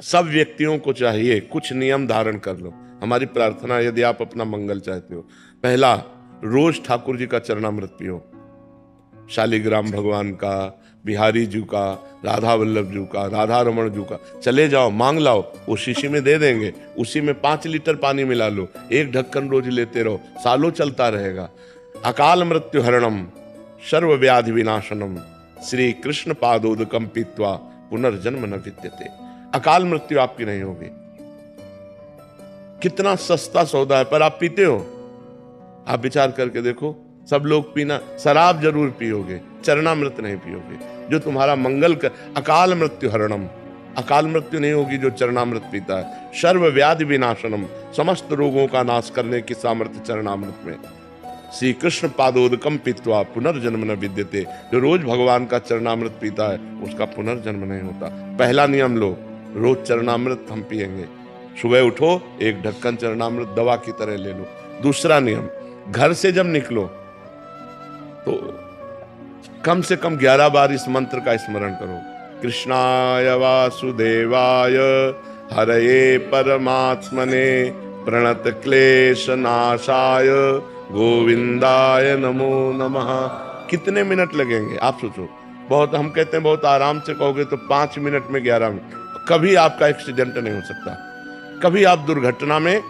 सब व्यक्तियों को चाहिए कुछ नियम धारण कर लो। हमारी प्रार्थना, यदि आप अपना मंगल चाहते हो, पहला, रोज ठाकुर जी का चरणामृत पियो। शालिग्राम भगवान का, बिहारी जी का, राधा वल्लभ जी का, राधा रमण जी का, चले जाओ मांग लाओ, वो शीशी में दे देंगे। उसी में 5 लीटर पानी मिला लो, 1 ढक्कन रोज लेते रहो, सालों चलता रहेगा। अकाल मृत्यु हरणम सर्व व्याधि विनाशनम श्री कृष्ण पादोदकम पीत्वा पुनर्जन्म न विद्यते। अकाल मृत्यु आपकी नहीं होगी। कितना सस्ता सौदा है, पर आप पीते हो? आप विचार करके देखो। सब लोग पीना, शराब जरूर पियोगे, चरणामृत नहीं पियोगे, जो तुम्हारा मंगल कर। अकाल मृत्यु हरणम, अकाल मृत्यु नहीं होगी जो चरणामृत पीता है। सर्व व्याधि विनाशनम, समस्त रोगों का नाश करने की सामर्थ्य चरणामृत में। श्री कृष्ण पादोदकम पीत्वा पुनर्जन्म न विद्यते, जो रोज भगवान का चरणामृत पीता है उसका पुनर्जन्म नहीं होता। पहला नियम लो, रोज चरणामृत हम पिएंगे। सुबह उठो, 1 ढक्कन चरणामृत दवा की तरह ले लो। दूसरा नियम, घर से जब निकलो तो कम से कम 11 बार इस मंत्र का स्मरण करो। कृष्णाय वासुदेवाय हरये परमात्मने प्रणत क्लेश नाशाय गोविंदाय नमो नमः। कितने मिनट लगेंगे आप सोचो। बहुत, हम कहते हैं बहुत आराम से कहोगे तो 5 मिनट में 11 मिनट। कभी आपका एक्सीडेंट नहीं हो सकता, कभी आप दुर्घटना में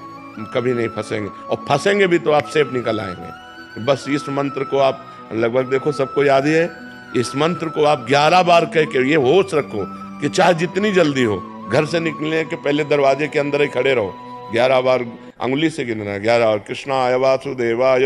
कभी नहीं फंसेंगे, और फंसेंगे भी तो आप सेफ निकल आएंगे। बस इस मंत्र को आप लगभग देखो सबको याद ही है। इस मंत्र को आप 11 बार कह के ये होश रखो कि चाहे जितनी जल्दी हो, घर से निकलने के पहले दरवाजे के अंदर ही खड़े रहो। 11 बार अंगुली से गिनना, 11 बार। कृष्णाय वासुदेवाय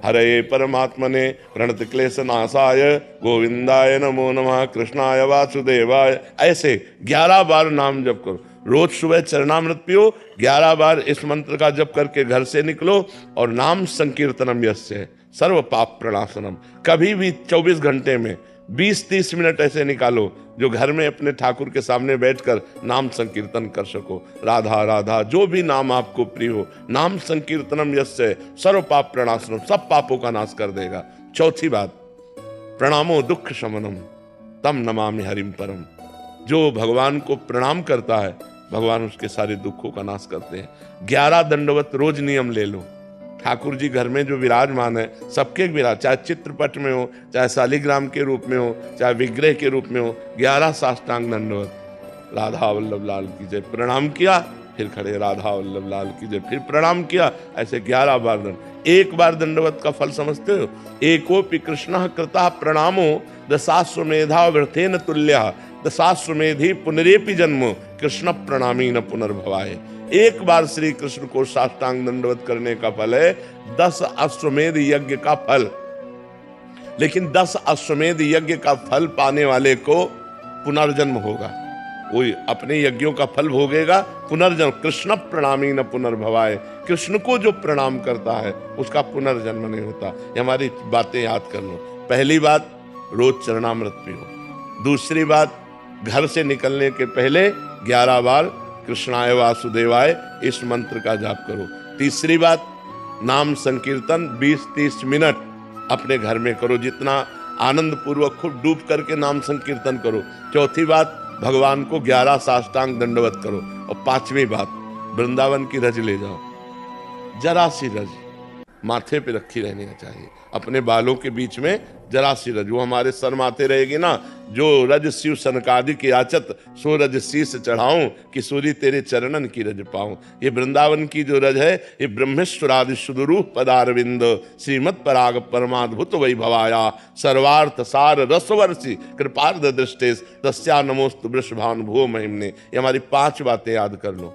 हरये परमात्मने प्रणत क्लेश नाशाय गोविंदाय नमो नमः। कृष्णाय वासुदेवाय, ऐसे 11 बार नाम जप करो। रोज सुबह चरणामृत पियो, 11 बार इस मंत्र का जप करके घर से निकलो, और नाम संकीर्तनम यस्य सर्व पाप प्रणाशनम। कभी भी 24 घंटे में 20-30 मिनट ऐसे निकालो जो घर में अपने ठाकुर के सामने बैठकर नाम संकीर्तन कर सको। राधा राधा, जो भी नाम आपको प्रिय हो, नाम संकीर्तनम यस्य सर्व पाप प्रणाशनम, सब पापों का नाश कर देगा। चौथी बात, प्रणामो दुख शमनम तम नमामि हरिम परम। जो भगवान को प्रणाम करता है, भगवान उसके सारे दुखों का नाश करते हैं। 11 दंडवत रोज नियम ले लो। ठाकुर जी घर में जो विराजमान है, सबके विराज, चाहे चित्रपट में हो, चाहे शालिग्राम के रूप में हो, चाहे विग्रह के रूप में हो, 11 साष्टांग दंडवत। राधा वल्लभ लाल की जय, प्रणाम किया, फिर खड़े, राधा वल्लभ लाल की जय, फिर प्रणाम किया, ऐसे 11 बार दंड। 1 बार दंडवत का फल समझते हो? एकोपि कृष्णः कृतः प्रणामो दशाश्वमेधा वृथेन तुल्यः दशाश्वमेधि पुनरेपि जन्म कृष्ण प्रणामी न पुनर्भवाय। 1 बार श्री कृष्ण को साष्टांग दंडवत करने का फल है 10 अश्वमेध यज्ञ का फल। लेकिन 10 अश्वमेध यज्ञ का फल पाने वाले को पुनर्जन्म होगा, वो अपने यज्ञों का फल भोगेगा, पुनर्जन्म। कृष्ण प्रणामी न पुनर्भवाय, कृष्ण को जो प्रणाम करता है उसका पुनर्जन्म नहीं होता। ये हमारी बातें याद कर लो। पहली बात, रोज चरणामृत पियो। दूसरी बात, घर से निकलने के पहले 11 बार कृष्णाय वासुदेवाय इस मंत्र का जाप करो। तीसरी बात, नाम संकीर्तन 20-30 मिनट अपने घर में करो, जितना आनंद पूर्वक खूब डूब करके नाम संकीर्तन करो। चौथी बात, भगवान को 11 साष्टांग दंडवत करो। और 5वीं बात, वृंदावन की रज ले जाओ। जरा सी रज माथे पे रखी रहनी चाहिए, अपने बालों के बीच में जरा सी रज, वो हमारे सर माथे रहेगी ना। जो रज शिव सनकादिक याचत सो रज शीस चढ़ाऊं, कि सूरी तेरे चरणन की रज पाऊं। ये वृंदावन की जो रज है, ये ब्रह्मेश्वरादि सुदुरूप पदारविंद श्रीमद पराग परमाद्भुत वैभवाया सर्वार्थ सार रसवर्षि कृपार्ध दृष्टेश तस्या नमोस्तु वृषभानुभुवो महिमने। ये हमारी 5 बातें याद कर लो,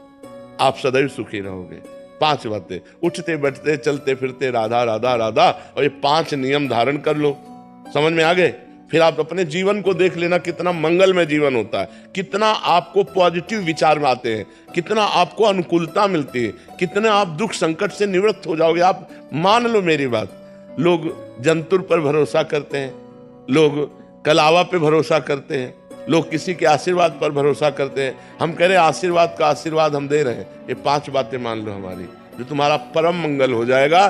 आप सदैव सुखी रहोगे। 5 बातें, उठते बैठते चलते फिरते राधा राधा राधा, और ये 5 नियम धारण कर लो। समझ में आ गए? फिर आप अपने जीवन को देख लेना, कितना मंगलमय जीवन होता है, कितना आपको पॉजिटिव विचार में आते हैं, कितना आपको अनुकूलता मिलती है, कितने आप दुख संकट से निवृत्त हो जाओगे। आप मान लो मेरी बात, लोग जंतुर पर भरोसा करते हैं, लोग कलावा पे भरोसा करते हैं, लोग किसी के आशीर्वाद पर भरोसा करते हैं। हम कह रहे हैं आशीर्वाद का आशीर्वाद हम दे रहे हैं। ये 5 बातें मान लो हमारी, जो तुम्हारा परम मंगल हो जाएगा।